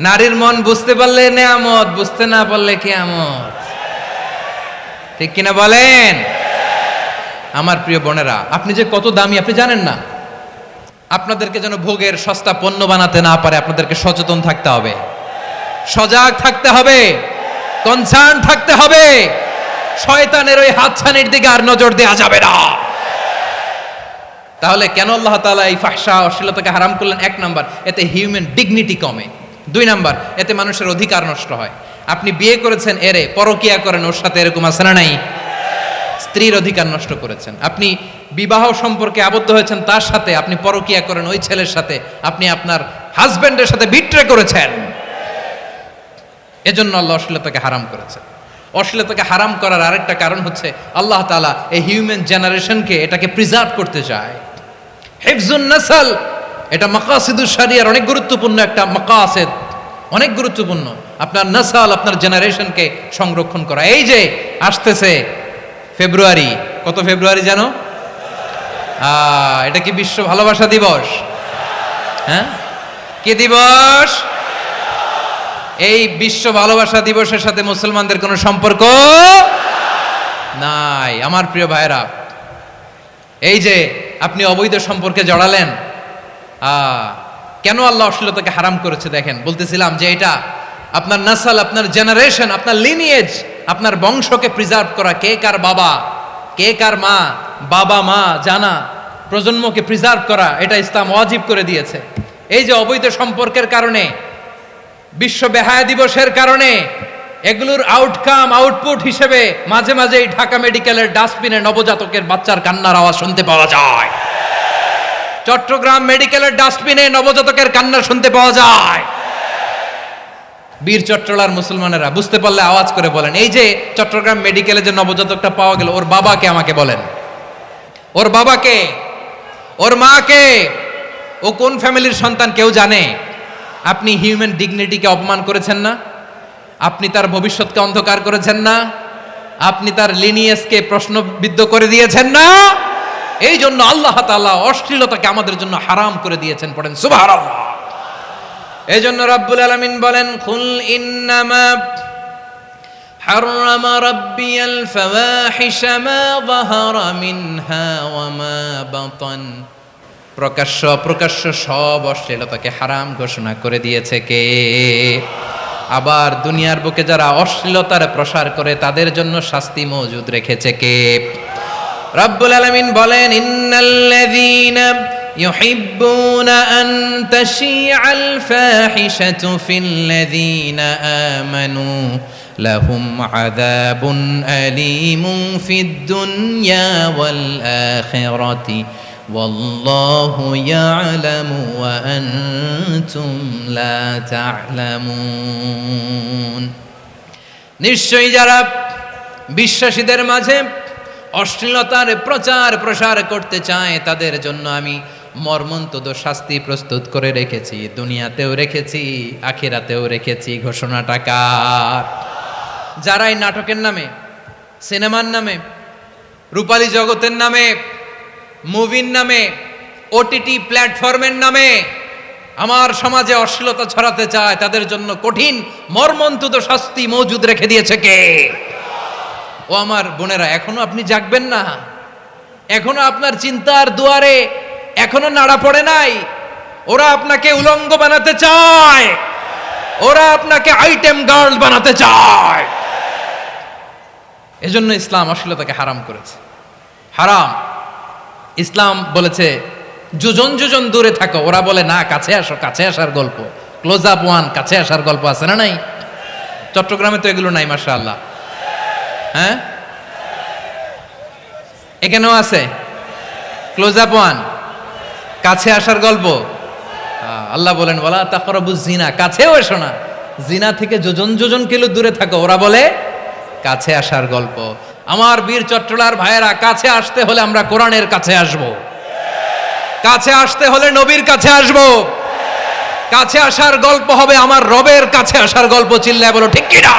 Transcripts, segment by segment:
নারীর মন বুঝতে পারলে নেয়ামত, বুঝতে না পারলে কিয়ামত। ঠিক কিনা বলেন? আমার প্রিয় বোনেরা, আপনি যে কত দামি আপনি জানেন না। আপনাদেরকে যেন ভোগের সস্তা পণ্য বানাতে না পারে, আপনাদেরকে সচেতন থাকতে হবে, সজাগ থাকতে হবে, কনসার্ন থাকতে হবে। শয়তানের ওই হাতছানির দিকে আর নজর দেওয়া যাবে না। তাহলে কেন আল্লাহ তাআলা এই ফাহশা অশ্লীলতাকে হারাম করলেন? এক নাম্বার, এতে হিউম্যান ডিগনিটি কমে। দুই নাম্বার, এতে মানুষের অধিকার নষ্ট হয়। আপনি বিয়ে করেছেন এরে, পরকিয়া করেন ওর সাথে, এরকম আছে না নাই? স্ত্রীর অধিকার নষ্ট করেছেন। আপনি বিবাহ সম্পর্কে আবদ্ধ হয়েছেন তার সাথে, আপনি পরকিয়া করেন ওই ছেলের সাথে, আপনি আপনার হাজবেন্ডের সাথে বিট্রে করেছেন। এজন্য আল্লাহ অশ্লীলতাকে হারাম করেছেন। অশ্লীলতাকে হারাম করার আরেকটা কারণ হচ্ছে আল্লাহ তাআলা এই হিউম্যান জেনারেশনকে এটাকে প্রিজার্ভ করতে চায়। হিফজুন নাসল, এটা মাকাসিদুশ শরিয়ার অনেক গুরুত্বপূর্ণ একটা মাকাসিদ, অনেক গুরুত্বপূর্ণ। আপনার নাসল, আপনার জেনারেশনকে সংরক্ষণ করা। এই যে আসতেছে ফেব্রুয়ারি, কত ফেব্রুয়ারি জানো? এটা কি বিশ্ব ভালোবাসা দিবস? হ্যাঁ, কি দিবস? এই বিশ্ব ভালোবাসা দিবসের সাথে মুসলমানদের কোনো সম্পর্ক নাই। আমার প্রিয় ভাইরা, এই যে আপনি অবৈধ সম্পর্কে জড়ালেন, কেন আল্লাহ অশ্লীলতাকে হারাম করেছে দেখেন। বলতেছিলাম যে এটা আপনার নাসল, আপনার জেনারেশন, আপনার লিনিয়েজ, আপনার বংশকে প্রিজার্ভ করা। কে কার বাবা, কে কার মা, বাবা মা জানা, প্রজন্মকে প্রিজার্ভ করা, এটা ইসলাম ওয়াজিব করে দিয়েছে। এই যে অবৈধ সম্পর্কের কারণে, বিশ্ব বেহায়া দিবসের কারণে, এগুলোর আউটকাম, আউটপুট হিসেবে মাঝে মাঝে ঢাকা মেডিকেলের ডাস্টবিনে নবজাতকের বাচ্চার কান্নার আওয়াজ শুনতে পাওয়া যায়। চট্টগ্রাম মেডিকেলের ডাস্টবিনে নবজাতকের কান্না শুনতে পাওয়া যায়। বীর চট্টলার মুসলমানেরা বুঝতে পারলে আওয়াজ করে বলেন, এই যে চট্টগ্রাম মেডিকেলে যে নবজাতকটা পাওয়া গেল, ওর বাবাকে আমাকে বলেন, ওর বাবাকে, ওর মাকে, ও কোন ফ্যামিলির সন্তান কেউ জানে? আপনি হিউম্যান ডিগনিটিকে অপমান করেছেন না? আপনি তার ভবিষ্যৎকে অন্ধকার করেছেন না? আপনি তার লিনিয়েজকে প্রশ্নবিদ্ধ করে দিয়েছেন না? এই জন্য আল্লাহ তাআলা অশ্লীলতাকে আমাদের জন্য হারাম করে দিয়েছেন। পড়েন সুবহানাল্লাহ। এই জন্য রাব্বুল আলামিন বলেন, কুল ইন্নামা হাররামা রাব্বিয়াল ফাওয়াহিশা মা যাহারা মিনহা ওয়া মা বাতান। প্রকাশ্য অপ্রকাশ্য সব অশ্লীলতাকে হারাম ঘোষণা করে দিয়েছে কে? আবার দুনিয়ার বুকে যারা অশ্লীলতার প্রসার করে তাদের জন্য শাস্তি মজুদ রেখেছে কে? রব্বুল আলামিন বলেন, ইন্নাল্লাযীনা ইউহিব্বুনা আন তাশিআল ফাহিশাতু ফিল্লাযীনা আমানু লাহুম আযাবুন আলীমুন ফিদ দুনিয়া ওয়াল আখিরাতি ওয়াল্লাহু ইয়ালামু ওয়া আনতুম লা তা'লামুন। নিশ্চয়ই যারা বিশ্বাসীদের মাঝে অশ্লীলতার প্রচার প্রসার করতে চায় তাদের জন্য আমি মর্মন্তুদ শাস্তি প্রস্তুত করে রেখেছি, দুনিয়াতেও রেখেছি, আখিরাতেও রেখেছি। ঘোষণাটা কার? যারা এই নাটকের নামে, সিনেমার নামে, রূপালী জগতের নামে, মুভির নামে, ওটিটি প্ল্যাটফর্মের নামে আমার সমাজে অশ্লীলতা ছড়াতে চায় তাদের জন্য কঠিন মর্মন্তুদ শাস্তি মজুদ রেখে দিয়েছে কে? ও আমার বোনেরা, এখনো আপনি জাগবেন না? এখনো আপনার চিন্তার দুয়ারে এখনো নাড়া পড়ে নাই? ওরা আপনাকে উলঙ্গ বানাতে চায়, ওরা আপনাকে আইটেম গার্ল বানাতে চায়। এজন্য ইসলাম অশ্লীলতাকে হারাম করেছে। হারাম। ইসলাম বলেছে যোজন যোজন দূরে থাকো, ওরা বলে না কাছে আসো, কাছে আসার গল্প, ক্লোজ আপ ওয়ান, কাছে আসার গল্প আছে না নাই? চট্টগ্রামে তো এগুলো নাই মাশাআল্লাহ। হ্যাঁ, এখানেও আছে ক্লোজ আপ ওয়ান, কাছে আসার গল্প। আল্লাহ বলেন, ওয়ালা তাকরাবুজ জিনা, কাছেও এসো না, জিনা থেকে যোজন যোজন কিলো দূরে থাকো, ওরা বলে কাছে আসার গল্প। আমার বীর চট্টলার ভাইয়েরা, কাছে আসতে হলে আমরা কোরআনের কাছে আসব, কাছে আসতে হলে নবীর কাছে আসব, কাছে আসার গল্প হবে আমার রবের কাছে আসার গল্প। চিল্লায় বলো ঠিক কিনা?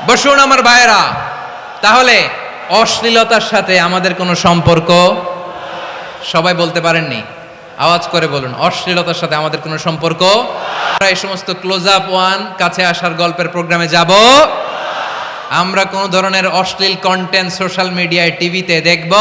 বসুন আমার ভাইয়েরা, তাহলে অশ্লীলতার সাথে আমাদের কোনো সম্পর্ক, সবাই বলতে পারেননি, আওয়াজ করে বলুন, অশ্লীলতার সাথে আমাদের কোনো সম্পর্ক। আমরা এই সমস্ত ক্লোজ আপ ওয়ান, কাছে আসার গল্পের প্রোগ্রামে যাব, আমরা কোন ধরনের অশ্লীল কন্টেন্ট সোশ্যাল মিডিয়ায় টিভিতে দেখব